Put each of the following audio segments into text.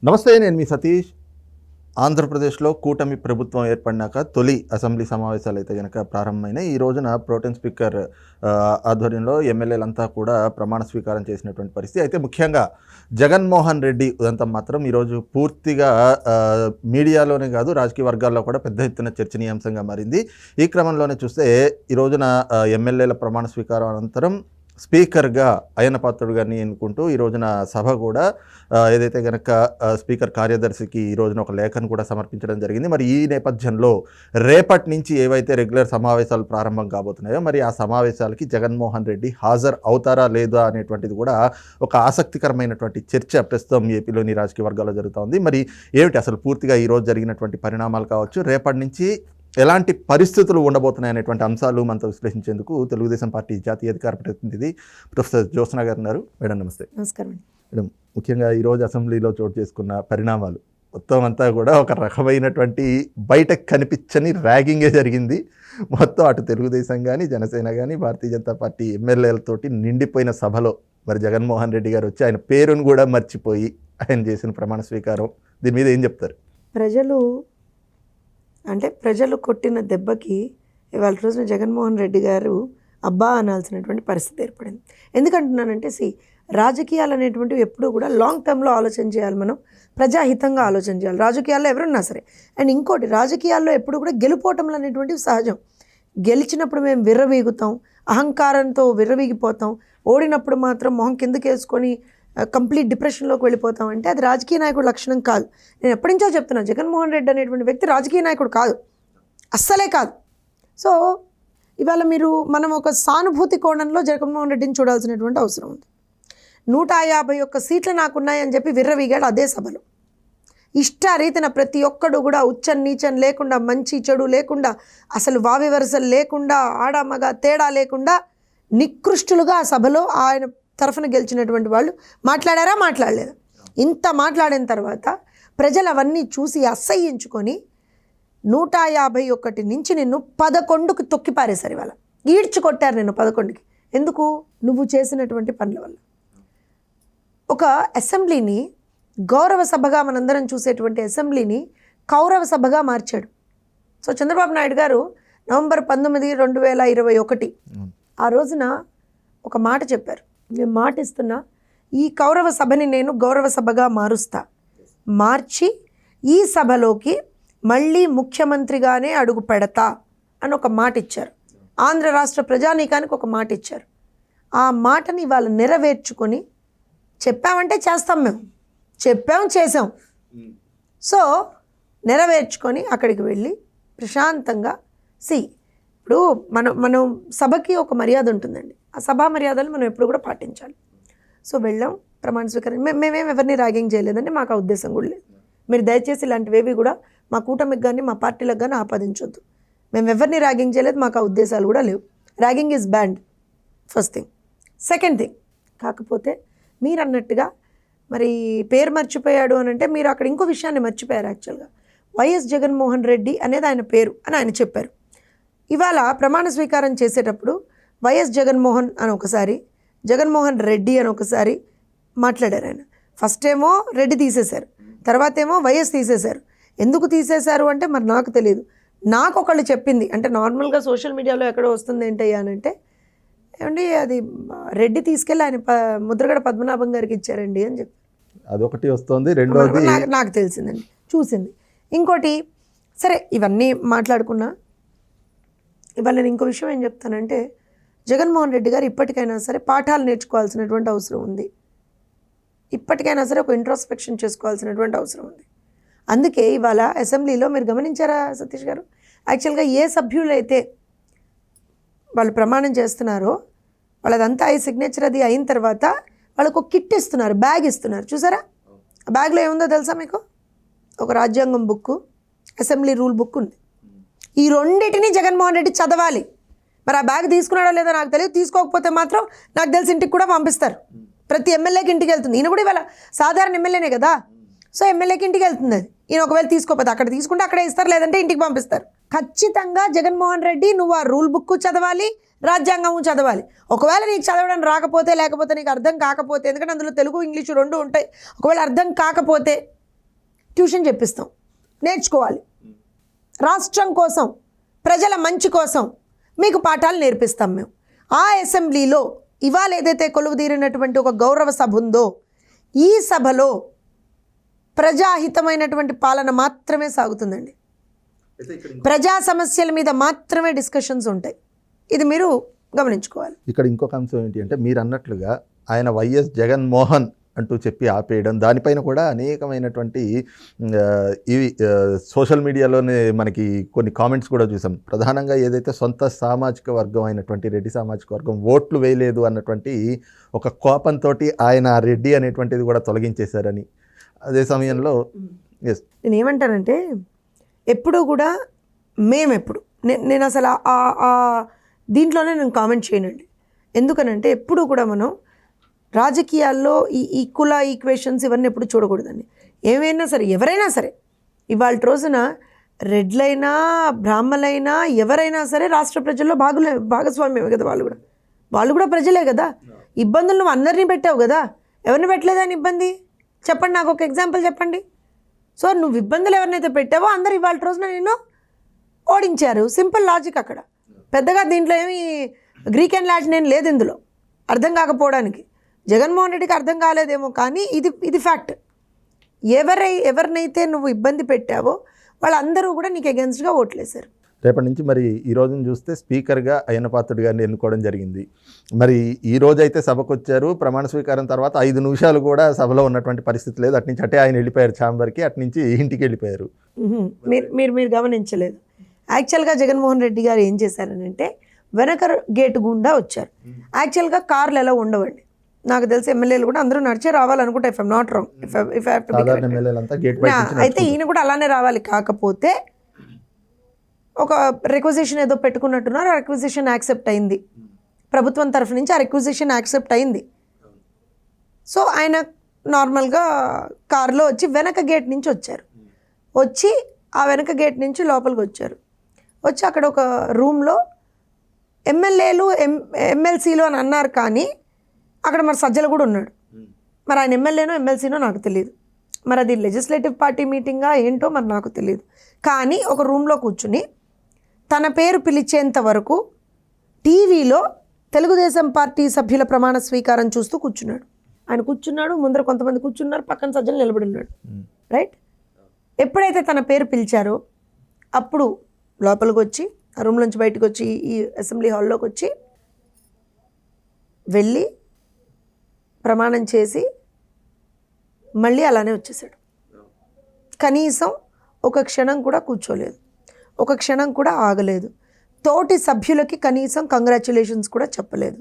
నమస్తే, నేను మీ సతీష్. ఆంధ్రప్రదేశ్లో కూటమి ప్రభుత్వం ఏర్పడినాక తొలి అసెంబ్లీ సమావేశాలు అయితే కనుక ప్రారంభమైనాయి. ఈ రోజున ప్రోటెం స్పీకర్ ఆధ్వర్యంలో ఎమ్మెల్యేలంతా కూడా ప్రమాణ స్వీకారం చేసినటువంటి పరిస్థితి. అయితే ముఖ్యంగా జగన్మోహన్ రెడ్డి ఉదంతం మాత్రం ఈరోజు పూర్తిగా మీడియాలోనే కాదు, రాజకీయ వర్గాల్లో కూడా పెద్ద ఎత్తున చర్చనీయాంశంగా మారింది. ఈ క్రమంలోనే చూస్తే ఈ రోజున ఎమ్మెల్యేల ప్రమాణ స్వీకారం అనంతరం స్పీకర్గా అయ్యన్న పాత్రుడు గారిని ఎన్నుకుంటూ ఈ రోజున సభ కూడా ఏదైతే కనుక స్పీకర్ కార్యదర్శికి ఈ రోజున ఒక లేఖను కూడా సమర్పించడం జరిగింది. మరి ఈ నేపథ్యంలో రేపటి నుంచి ఏవైతే రెగ్యులర్ సమావేశాలు ప్రారంభం కాబోతున్నాయో మరి ఆ సమావేశాలకి జగన్మోహన్ రెడ్డి హాజరు అవుతారా లేదా అనేటువంటిది కూడా ఒక ఆసక్తికరమైనటువంటి చర్చ ప్రస్తుతం ఏపీలోని రాజకీయ వర్గాల్లో జరుగుతోంది. మరి ఏమిటి అసలు పూర్తిగా ఈరోజు జరిగినటువంటి పరిణామాలు కావచ్చు, రేపటి నుంచి ఎలాంటి పరిస్థితులు ఉండబోతున్నాయి అనేటువంటి అంశాలు మనతో విశ్లేషించేందుకు తెలుగుదేశం పార్టీ జాతీయ అధికార ప్రతినిధి ప్రొఫెసర్ జ్యోత్స్న గారు ఉన్నారు. మేడం నమస్తే. నమస్కారం మేడం, ముఖ్యంగా ఈరోజు అసెంబ్లీలో చోటు చేసుకున్న పరిణామాలు మొత్తం అంతా కూడా ఒక రకమైనటువంటి బయటకు కనిపించని ర్యాగింగే జరిగింది. మొత్తం అటు తెలుగుదేశం కానీ, జనసేన కానీ, భారతీయ జనతా పార్టీ ఎమ్మెల్యేలతోటి నిండిపోయిన సభలో మరి జగన్మోహన్ రెడ్డి గారు వచ్చి ఆయన పేరును కూడా మర్చిపోయి ఆయన చేసిన ప్రమాణ స్వీకారం, దీని మీద ఏం చెప్తారు? ప్రజలు కొట్టిన దెబ్బకి ఇవాళ రోజున జగన్మోహన్ రెడ్డి గారు అబ్బా అనాల్సినటువంటి పరిస్థితి ఏర్పడింది. ఎందుకంటున్నానంటే రాజకీయాలు అనేటువంటివి ఎప్పుడూ కూడా లాంగ్ టర్మ్లో ఆలోచన చేయాలి, మనం ప్రజాహితంగా ఆలోచన చేయాలి రాజకీయాల్లో ఎవరున్నా సరే. అండ్ ఇంకోటి, రాజకీయాల్లో ఎప్పుడు కూడా గెలుపోవటంలు అనేటువంటివి సహజం. గెలిచినప్పుడు మేము విర్రవీగుతాం, అహంకారంతో విర్రవీగిపోతాం. ఓడినప్పుడు మాత్రం మొహం కిందకి వేసుకొని కంప్లీట్ డిప్రెషన్లోకి వెళ్ళిపోతాం. అంటే అది రాజకీయ నాయకుడు లక్షణం కాదు. నేను ఎప్పటి నుంచో చెప్తున్నా, జగన్మోహన్ రెడ్డి అనేటువంటి వ్యక్తి రాజకీయ నాయకుడు కాదు, అస్సలే కాదు. సో ఇవాళ మనం ఒక సానుభూతి కోణంలో జగన్మోహన్ రెడ్డిని చూడాల్సినటువంటి అవసరం ఉంది. 151 సీట్లు నాకున్నాయని చెప్పి విర్రవీగాడు అదే సభలో. ఇష్టారీతిన ప్రతి ఒక్కడు కూడా ఉచ్చం నీచం లేకుండా, మంచి చెడు లేకుండా, అసలు వావి వరసలు లేకుండా, ఆడామగ తేడా లేకుండా నికృష్టులుగా ఆ సభలో ఆయన తరఫున గెలిచినటువంటి వాళ్ళు మాట్లాడారా, మాట్లాడలేదా? ఇంత మాట్లాడిన తర్వాత ప్రజలు అవన్నీ చూసి అసహ్యించుకొని 151 నుంచి నిన్ను 11కి తొక్కిపారేశారు. ఇవాళ ఈడ్చుకొట్టారు నిన్ను 11కి. ఎందుకు? నువ్వు చేసినటువంటి పనుల వల్ల. ఒక అసెంబ్లీని గౌరవ సభగా మనందరం చూసేటువంటి అసెంబ్లీని కౌరవ సభగా మార్చాడు. సో చంద్రబాబు నాయుడు గారు నవంబర్ 19, 2021 ఆ రోజున ఒక మాట చెప్పారు. నేను మాట ఇస్తున్నా, ఈ కౌరవ సభని నేను గౌరవ సభగా మార్చి ఈ సభలోకి మళ్ళీ ముఖ్యమంత్రిగానే అడుగు పెడతా అని ఒక మాట ఇచ్చారు. ఆంధ్ర రాష్ట్ర ప్రజానీకానికి ఒక మాట ఇచ్చారు. ఆ మాటని వాళ్ళు నెరవేర్చుకొని, చెప్పామంటే చేస్తాం, మేము చెప్పాం చేసాం. సో నెరవేర్చుకొని అక్కడికి వెళ్ళి ప్రశాంతంగా ఇప్పుడు మనం సభకి ఒక మర్యాద ఉంటుందండి. ఆ సభా మర్యాదలు మనం ఎప్పుడు కూడా పాటించాలి. సో వెళ్ళాం, ప్రమాణ స్వీకారం. మేమేం ఎవరిని ర్యాగింగ్ చేయలేదండి, మాకు ఆ ఉద్దేశం కూడా లేదు. మీరు దయచేసి ఇలాంటివేవి కూడా మా కూటమికి కానీ మా పార్టీలకు కానీ ఆపాదించొద్దు. మేము ఎవరిని ర్యాగింగ్ చేయలేదు, మాకు ఆ ఉద్దేశాలు కూడా లేవు. Ragging is band, first thing. Second thing, కాకపోతే మీరు అన్నట్టుగా మరి పేరు మర్చిపోయాడు అని అంటే మీరు అక్కడ ఇంకో విషయాన్ని మర్చిపోయారు. యాక్చువల్గా వైఎస్ జగన్మోహన్ రెడ్డి అనేది ఆయన పేరు అని ఆయన చెప్పారు. ఇవాళ ప్రమాణ స్వీకారం చేసేటప్పుడు వైఎస్ జగన్మోహన్ అని ఒకసారి, జగన్మోహన్ రెడ్డి అని ఒకసారి మాట్లాడారు ఆయన. ఫస్ట్ ఏమో రెడ్డి తీసేశారు, తర్వాత ఏమో వైఎస్ తీసేశారు. ఎందుకు తీసేశారు అంటే మరి నాకు తెలియదు. నాకు ఒకళ్ళు చెప్పింది, అంటే నార్మల్గా సోషల్ మీడియాలో ఎక్కడో వస్తుంది ఏంటయ్యా అని అంటే, ఏమండి అది రెడ్డి తీసుకెళ్ళి ఆయన ముద్రగడ పద్మనాభం గారికి ఇచ్చారండి అని చెప్పి అదొకటి వస్తుంది. రెండోది నాకు తెలిసిందండి, చూసింది. ఇంకోటి, సరే ఇవన్నీ మాట్లాడుకున్నా. ఇవాళ నేను ఇంకో విషయం ఏం చెప్తానంటే, జగన్మోహన్ రెడ్డి గారు ఇప్పటికైనా సరే పాఠాలు నేర్చుకోవాల్సినటువంటి అవసరం ఉంది. ఇప్పటికైనా సరే ఒక ఇంట్రోస్పెక్షన్ చేసుకోవాల్సినటువంటి అవసరం ఉంది. అందుకే ఇవాళ అసెంబ్లీలో మీరు గమనించారా సతీష్ గారు, యాక్చువల్గా ఏ సభ్యులైతే వాళ్ళు ప్రమాణం చేస్తున్నారో వాళ్ళదంతా సిగ్నేచర్ అది అయిన తర్వాత వాళ్ళకు ఒక కిట్ ఇస్తున్నారు, బ్యాగ్ ఇస్తున్నారు. చూసారా? ఆ బ్యాగ్లో ఏముందో తెలుసా మీకు? ఒక రాజ్యాంగం బుక్, అసెంబ్లీ రూల్ బుక్ ఉంది. ఈ రెండింటినీ జగన్మోహన్ రెడ్డి చదవాలి. మరి ఆ బ్యాగ్ తీసుకున్నాడో లేదో నాకు తెలియదు. తీసుకోకపోతే మాత్రం నాకు తెలిసి ఇంటికి కూడా పంపిస్తారు. ప్రతి ఎమ్మెల్యేకి ఇంటికి వెళ్తుంది. ఈయన కూడా ఇవాళ సాధారణ ఎమ్మెల్యేనే కదా, సో ఎమ్మెల్యేకి ఇంటికి వెళ్తుంది అది. ఈయన ఒకవేళ తీసుకోకపోతే అక్కడ తీసుకుంటే అక్కడే ఇస్తారు, లేదంటే ఇంటికి పంపిస్తారు. ఖచ్చితంగా జగన్మోహన్ రెడ్డి నువ్వు ఆ రూల్ బుక్ చదవాలి, రాజ్యాంగము చదవాలి. ఒకవేళ నీకు చదవడం రాకపోతే, లేకపోతే నీకు అర్థం కాకపోతే, ఎందుకంటే అందులో తెలుగు ఇంగ్లీషు రెండు ఉంటాయి, ఒకవేళ అర్థం కాకపోతే ట్యూషన్ చెప్పిస్తాం, నేర్చుకోవాలి. రాష్ట్రం కోసం, ప్రజల మంచి కోసం మీకు పాఠాలు నేర్పిస్తాం మేము. ఆ అసెంబ్లీలో ఇవాళ ఏదైతే కొలువుదీరినటువంటి ఒక గౌరవ సభ ఉందో, ఈ సభలో ప్రజాహితమైనటువంటి పాలన మాత్రమే సాగుతుందండి. ప్రజా సమస్యల మీద మాత్రమే డిస్కషన్స్ ఉంటాయి. ఇది మీరు గమనించుకోవాలి. ఇక్కడ ఇంకొక అంశం ఏంటి అంటే, మీరు అన్నట్లుగా ఆయన వైఎస్ జగన్మోహన్ అంటూ చెప్పి ఆపేయడం, దానిపైన కూడా అనేకమైనటువంటి ఇవి సోషల్ మీడియాలోనే మనకి కొన్ని కామెంట్స్ కూడా చూసాం. ప్రధానంగా ఏదైతే సొంత సామాజిక వర్గం అయినటువంటి రెడ్డి సామాజిక వర్గం ఓట్లు వేయలేదు అన్నటువంటి ఒక కోపంతో ఆయన రెడ్డి అనేటువంటిది కూడా తొలగించేశారని, అదే సమయంలో ఎస్ నేను ఏమంటానంటే, ఎప్పుడూ కూడా మేమెప్పుడు నేను అసలు దీంట్లోనే నేను కామెంట్ చేయనండి. ఎందుకనంటే ఎప్పుడూ కూడా మనం రాజకీయాల్లో ఈ కుల ఈక్వేషన్స్ ఇవన్నీ ఎప్పుడు చూడకూడదండి. ఏమైనా సరే, ఎవరైనా సరే, ఇవాళ రోజున రెడ్లైనా బ్రాహ్మలైనా ఎవరైనా సరే రాష్ట్ర ప్రజల్లో భాగస్వామ్యమే కదా. వాళ్ళు కూడా ప్రజలే కదా. ఇబ్బందులు నువ్వు అందరినీ పెట్టావు కదా, ఎవరిని పెట్టలేదని ఇబ్బంది చెప్పండి, నాకు ఒక ఎగ్జాంపుల్ చెప్పండి. సో నువ్వు ఇబ్బందులు ఎవరినైతే పెట్టావో అందరు ఇవాళ రోజున నేను ఓడించారు. సింపుల్ లాజిక్ అక్కడ. పెద్దగా దీంట్లో ఏమి గ్రీక్ అండ్ లాటిన్ ఏం లేదు ఇందులో, అర్థం కాకపోవడానికి. జగన్మోహన్ రెడ్డికి అర్థం కాలేదేమో, కానీ ఇది ఫ్యాక్ట్. ఎవరినైతే నువ్వు ఇబ్బంది పెట్టావో వాళ్ళందరూ కూడా నీకు అగెన్స్ట్గా ఓట్లేశారు. రేపటి నుంచి మరి ఈ రోజును చూస్తే స్పీకర్గా అయ్యన్న పాత్రుడు గారిని ఎన్నుకోవడం జరిగింది. మరి ఈ రోజు అయితే సభకు వచ్చారు. ప్రమాణ స్వీకారం తర్వాత 5 నిమిషాలు కూడా సభలో ఉన్నటువంటి పరిస్థితి లేదు. అట్నుంచి అటే ఆయన వెళ్ళిపోయారు ఛాంబర్కి, అట్నుంచి ఇంటికి వెళ్ళిపోయారు. మీరు గమనించలేదు. యాక్చువల్గా జగన్మోహన్ రెడ్డి గారు ఏం చేశారనంటే వెనక గేటు గుండా వచ్చారు. యాక్చువల్గా కార్లు ఎలా ఉండవండి, నాకు తెలిసి ఎమ్మెల్యేలు కూడా అందరూ నడిచే రావాలనుకుంటా, ఇఫ్ ఐమ్ నాట్ రాంగ్, అయితే ఈయన కూడా అలానే రావాలి. కాకపోతే ఒక రిక్వజిషన్ ఏదో పెట్టుకున్నట్టున్నారు. ఆ రిక్వజిషన్ యాక్సెప్ట్ అయింది, ప్రభుత్వం తరఫు నుంచి ఆ రిక్వజిషన్ యాక్సెప్ట్ అయింది. సో ఆయన నార్మల్గా కారులో వచ్చి వెనక గేట్ నుంచి వచ్చారు. వచ్చి ఆ వెనక గేట్ నుంచి లోపలికి వచ్చారు. వచ్చి అక్కడ ఒక రూమ్లో ఎమ్మెల్యేలు ఎమ్మెల్సీలు అని అన్నారు, కానీ అక్కడ మరి సజ్జలు కూడా ఉన్నాడు. మరి ఆయన ఎమ్మెల్యేనో ఎమ్మెల్సీనో నాకు తెలియదు. మరి అది లెజిస్లేటివ్ పార్టీ మీటింగా ఏంటో మరి నాకు తెలియదు. కానీ ఒక రూమ్లో కూర్చుని తన పేరు పిలిచేంత వరకు టీవీలో తెలుగుదేశం పార్టీ సభ్యుల ప్రమాణ స్వీకారం చూస్తూ కూర్చున్నాడు. ఆయన కూర్చున్నాడు, ముందర కొంతమంది కూర్చున్నారు, పక్కన సజ్జలు నిలబడి ఉన్నాడు. రైట్. ఎప్పుడైతే తన పేరు పిలిచారో అప్పుడు లోపలికి వచ్చి, ఆ రూమ్ నుంచి బయటకు వచ్చి ఈ అసెంబ్లీ హాల్లోకి వచ్చి వెళ్ళి ప్రమాణం చేసి మళ్ళీ అలానే వచ్చేసాడు. కనీసం ఒక క్షణం కూడా కూర్చోలేదు, ఒక క్షణం కూడా ఆగలేదు. తోటి సభ్యులకి కనీసం కంగ్రాచ్యులేషన్స్ కూడా చెప్పలేదు.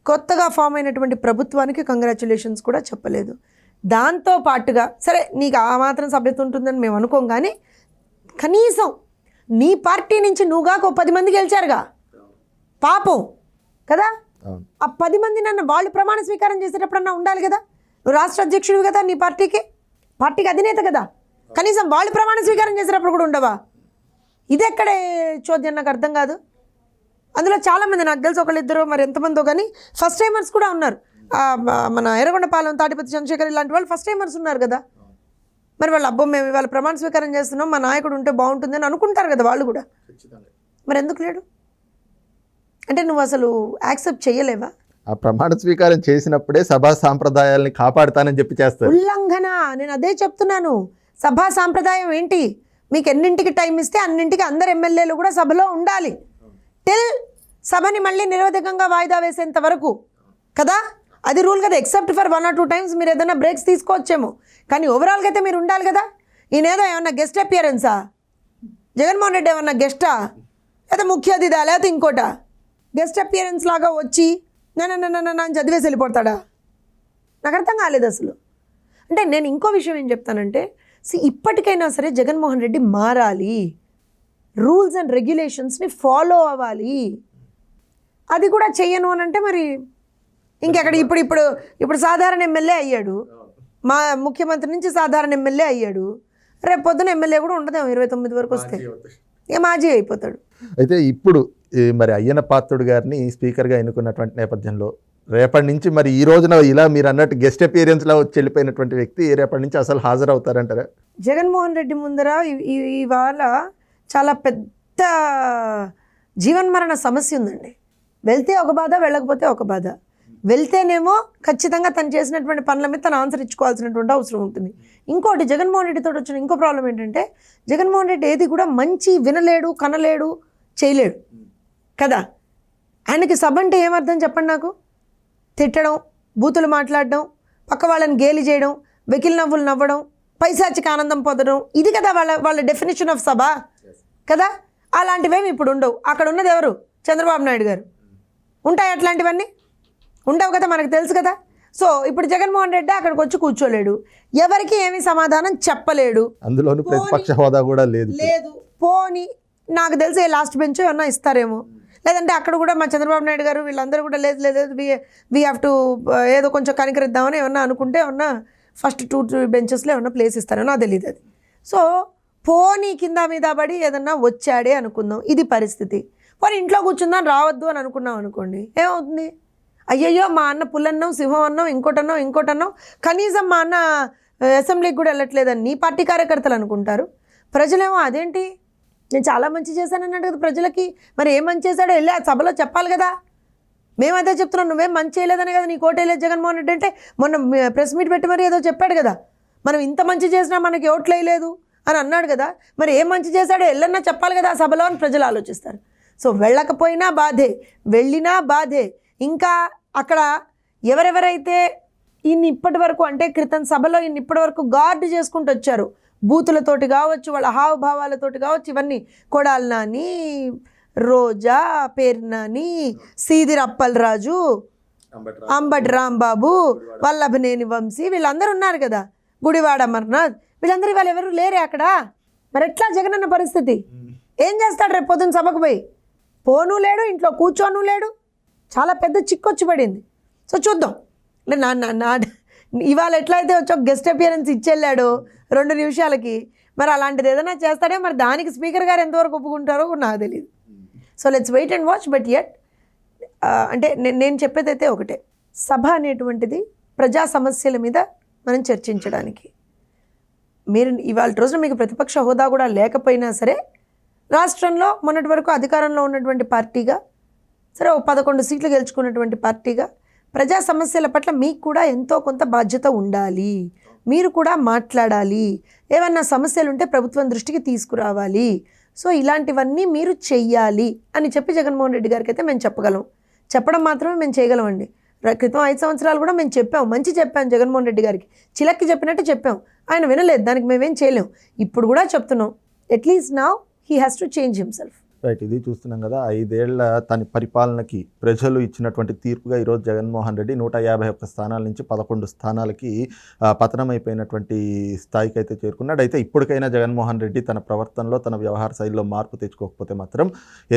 కొత్తగా ఫామ్ అయినటువంటి ప్రభుత్వానికి కంగ్రాచ్యులేషన్స్ కూడా చెప్పలేదు. దాంతో పాటుగా సరే నీకు ఆ మాత్రం సభ్యత ఉంటుందని మేము అనుకోం, కానీ కనీసం నీ పార్టీ నుంచి నువ్వుగా ఒక 10 మంది గెలిచారుగా, పాపం కదా. ఆ 10 మంది నన్ను వాళ్ళు ప్రమాణ స్వీకారం చేసేటప్పుడన్నా ఉండాలి కదా. నువ్వు రాష్ట్ర అధ్యక్షుడివి కదా, నీ పార్టీకి అధినేత కదా, కనీసం వాళ్ళు ప్రమాణ స్వీకారం చేసేటప్పుడు కూడా ఉండవా? ఇది ఎక్కడే చోద్యం, నాకు అర్థం కాదు. అందులో చాలామంది నాకు తెలిసి ఒకళ్ళిద్దరు మరి ఎంతమందో కానీ ఫస్ట్ టైమర్స్ కూడా ఉన్నారు. మన ఎర్రగొండపాలెం తాటిపతి చంద్రశేఖర్ ఇలాంటి వాళ్ళు ఫస్ట్ టైమర్స్ ఉన్నారు కదా. మరి వాళ్ళు అబ్బో మేము ఇవాళ ప్రమాణ స్వీకారం చేస్తున్నాం, మా నాయకుడు ఉంటే బాగుంటుంది అని అనుకుంటారు కదా వాళ్ళు కూడా. మరి ఎందుకు లేడు అంటే నువ్వు అసలు యాక్సెప్ట్ చేయలేవా? ఆ ప్రమాణ స్వీకారం చేసినప్పుడే సభా సాంప్రదాయాల్ని కాపాడుతానని చెప్పి చేస్తారు. ఉల్లంఘన. నేను అదే చెప్తున్నాను. సభా సాంప్రదాయం ఏంటి? మీకు ఎన్నింటికి టైం ఇస్తే అన్నింటికి అందరు ఎమ్మెల్యేలు కూడా సభలో ఉండాలి, టిల్ సభని మళ్ళీ నిరవధికంగా వాయిదా వేసేంత వరకు కదా. అది రూల్ కదా. ఎక్సెప్ట్ ఫర్ 1 or 2 times మీరు ఏదైనా బ్రేక్స్ తీసుకోవచ్చేమో, కానీ ఓవరాల్గా అయితే మీరు ఉండాలి కదా. ఈయనేదో ఏమన్నా గెస్ట్ అపియరెన్సా? జగన్మోహన్ రెడ్డి ఏమన్నా గెస్టా, లేదా ముఖ్య అతిథా, లేకపోతే ఇంకోటా? గెస్ట్ అపియరెన్స్ లాగా వచ్చి నన్ను చదివేసి వెళ్ళిపోతాడా? నాకు అర్థం కాలేదు అసలు. అంటే నేను ఇంకో విషయం ఏం చెప్తానంటే, ఇప్పటికైనా సరే జగన్మోహన్ రెడ్డి మారాలి, రూల్స్ అండ్ రెగ్యులేషన్స్ని ఫాలో అవ్వాలి. అది కూడా చెయ్యను అని అంటే మరి ఇంకెక్కడ? ఇప్పుడు సాధారణ ఎమ్మెల్యే అయ్యాడు, మా ముఖ్యమంత్రి నుంచి సాధారణ ఎమ్మెల్యే అయ్యాడు. రేపు పొద్దున ఎమ్మెల్యే కూడా ఉండదేమో 29 వరకు వస్తే, ఇక మాజీ అయిపోతాడు. అయితే ఇప్పుడు మరి అయ్యన్న పాత్రుడు గారిని స్పీకర్గా ఎన్నుకున్నటువంటి నేపథ్యంలో రేపటి నుంచి మరి ఈ రోజున ఇలా మీరు అన్నట్టు గెస్ట్ అపియరెన్స్లో వచ్చి వెళ్ళిపోయినటువంటి వ్యక్తి రేపటి నుంచి అసలు హాజరవుతారంటారా? జగన్మోహన్ రెడ్డి ముందర ఇవాళ చాలా పెద్ద జీవన్మరణ సమస్య ఉందండి. వెళ్తే ఒక బాధ, వెళ్ళకపోతే ఒక బాధ. వెళ్తేనేమో ఖచ్చితంగా తను చేసినటువంటి పనుల మీద తను ఆన్సర్ ఇచ్చుకోవాల్సినటువంటి అవసరం ఉంటుంది. ఇంకోటి జగన్మోహన్ రెడ్డితో వచ్చిన ఇంకో ప్రాబ్లం ఏంటంటే జగన్మోహన్ రెడ్డి ఏది కూడా మంచి వినలేడు, కనలేడు, చేయలేడు కదా. ఆయనకి సభ అంటే ఏమర్థం చెప్పండి నాకు? తిట్టడం, బూతులు మాట్లాడడం, పక్క వాళ్ళని గేలి చేయడం, వెకిలి నవ్వులు నవ్వడం, పైశాచిక ఆనందం పొందడం, ఇది కదా వాళ్ళ డెఫినేషన్ ఆఫ్ సభ కదా. అలాంటివేమి ఇప్పుడు ఉండవు. అక్కడ ఉన్నది ఎవరు? చంద్రబాబు నాయుడు గారు. ఉంటాయి అట్లాంటివన్నీ? ఉండవు కదా, మనకు తెలుసు కదా. సో ఇప్పుడు జగన్మోహన్ రెడ్డి అక్కడికి వచ్చి కూర్చోలేడు, ఎవరికి ఏమీ సమాధానం చెప్పలేడు. అందులోనూ ప్రతిపక్ష హోదా కూడా లేదు. పోని నాకు తెలిసి లాస్ట్ బెంచ్ ఏమన్నా ఇస్తారేమో, లేదంటే అక్కడ కూడా మా చంద్రబాబు నాయుడు గారు వీళ్ళందరూ కూడా లేదు వీ హ్యావ్ టు ఏదో కొంచెం కనికరిద్దామని ఏమన్నా అనుకుంటే ఏమన్నా ఫస్ట్ 2 బెంచెస్లో ఏమన్నా ప్లేస్ ఇస్తారో నాకు తెలియదు అది. సో పోనీ కింద మీద పడి ఏదన్నా వచ్చాడే అనుకుందాం, ఇది పరిస్థితి. పోనీ ఇంట్లో కూర్చుందాం రావద్దు అని అనుకున్నాం అనుకోండి, ఏమవుతుంది? అయ్యయ్యో మా అన్న పుల్లన్నం, సింహం అన్నం, ఇంకోటన్నం, కనీసం మా అన్న అసెంబ్లీకి కూడా వెళ్ళట్లేదని నీ పార్టీ కార్యకర్తలు అనుకుంటారు. ప్రజలేమో అదేంటి నేను చాలా మంచి చేశానన్నాడు కదా ప్రజలకి, మరి ఏం మంచి చేశాడో వెళ్ళి ఆ సభలో చెప్పాలి కదా. మేమదే చెప్తున్నాం, నువ్వేం మంచి చేయలేదని కదా నీ కోటేలేదు జగన్మోహన్ రెడ్డి అంటే. మొన్న ప్రెస్ మీట్ పెట్టి మరి ఏదో చెప్పాడు కదా, మనం ఇంత మంచి చేసినా మనకి ఓట్లు వేయలేదు అని అన్నాడు కదా. మరి ఏం మంచి చేశాడో వెళ్ళన్నా చెప్పాలి కదా ఆ సభలో అని ప్రజలు ఆలోచిస్తారు. సో వెళ్ళకపోయినా బాధే, వెళ్ళినా బాధే. ఇంకా అక్కడ ఎవరెవరైతే ఇప్పటి వరకు అంటే క్రితం సభలో ఇప్పటి వరకు గార్డు చేసుకుంటూ వచ్చారు, బూతులతోటి కావచ్చు, వాళ్ళ హావభావాలతోటి కావచ్చు, ఇవన్నీ కొడాలి నాని, రోజా, పేరు నాని, సీదిర్ అప్పలరాజు, అంబటి రాంబాబు, వల్లభనేని వంశీ, వీళ్ళందరూ ఉన్నారు కదా, గుడివాడ అమర్నాథ్, వీళ్ళందరూ వాళ్ళు ఎవరు లేరే అక్కడ. మరి ఎట్లా జగనన్న పరిస్థితి? ఏం చేస్తాడు రేపు పొద్దున్న సభకు పోయి? పోను లేడు, ఇంట్లో కూర్చోను లేడు, చాలా పెద్ద చిక్కొచ్చి పడింది. సో చూద్దాం. నా ఇవాళ ఎట్లయితే వచ్చి ఒక గెస్ట్ అపియరెన్స్ ఇచ్చెళ్ళాడు 2 నిమిషాలకి, మరి అలాంటిది ఏదైనా చేస్తాడే, మరి దానికి స్పీకర్ గారు ఎంతవరకు ఒప్పుకుంటారో కూడా నాకు తెలియదు. So let's wait and watch. But yet అంటే నేను చెప్పేది అయితే ఒకటే, సభ అనేటువంటిది ప్రజా సమస్యల మీద మనం చర్చించడానికి. మీరు ఇవాళ రోజున మీకు ప్రతిపక్ష హోదా కూడా లేకపోయినా సరే, రాష్ట్రంలో మొన్నటి వరకు అధికారంలో ఉన్నటువంటి పార్టీగా, సరే 11 సీట్లు గెలుచుకున్నటువంటి పార్టీగా, ప్రజా సమస్యల పట్ల మీకు కూడా ఎంతో కొంత బాధ్యత ఉండాలి. మీరు కూడా మాట్లాడాలి, ఏమన్నా సమస్యలు ఉంటే ప్రభుత్వం దృష్టికి తీసుకురావాలి. సో ఇలాంటివన్నీ మీరు చెయ్యాలి అని చెప్పి జగన్మోహన్ రెడ్డి గారికి అయితే మేము చెప్పగలం. చెప్పడం మాత్రమే మేము చేయగలమండి. క్రితం 5 సంవత్సరాలు కూడా మేము చెప్పాం, మంచి చెప్పాం జగన్మోహన్ రెడ్డి గారికి, చిలక్కి చెప్పినట్టు చెప్పాం, ఆయన వినలేదు, దానికి మేమేం చేయలేం. ఇప్పుడు కూడా చెప్తున్నాం, at least now he has to change himself. Right, ఇది చూస్తున్నాం కదా, 5 ఏళ్ల తన పరిపాలనకి ప్రజలు ఇచ్చినటువంటి తీర్పుగా ఈరోజు జగన్మోహన్ రెడ్డి 151 స్థానాల నుంచి 11 స్థానాలకి పతనమైపోయినటువంటి స్థాయికి అయితే చేరుకున్నాడు. అయితే ఇప్పటికైనా జగన్మోహన్ రెడ్డి తన ప్రవర్తనలో, తన వ్యవహార శైలిలో మార్పు తెచ్చుకోకపోతే మాత్రం,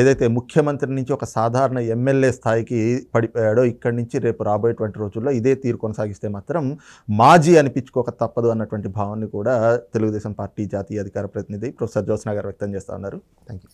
ఏదైతే ముఖ్యమంత్రి నుంచి ఒక సాధారణ ఎమ్మెల్యే స్థాయికి పడిపోయాడో, ఇక్కడి నుంచి రేపు రాబోయేటువంటి రోజుల్లో ఇదే తీరు కొనసాగిస్తే మాత్రం మాజీ అనిపించుకోక తప్పదు అన్నటువంటి భావాన్ని కూడా తెలుగుదేశం పార్టీ జాతీయ అధికార ప్రతినిధి ప్రొఫెసర్ జ్యోత్స్న గారు వ్యక్తం చేస్తూ ఉన్నారు. Thank you.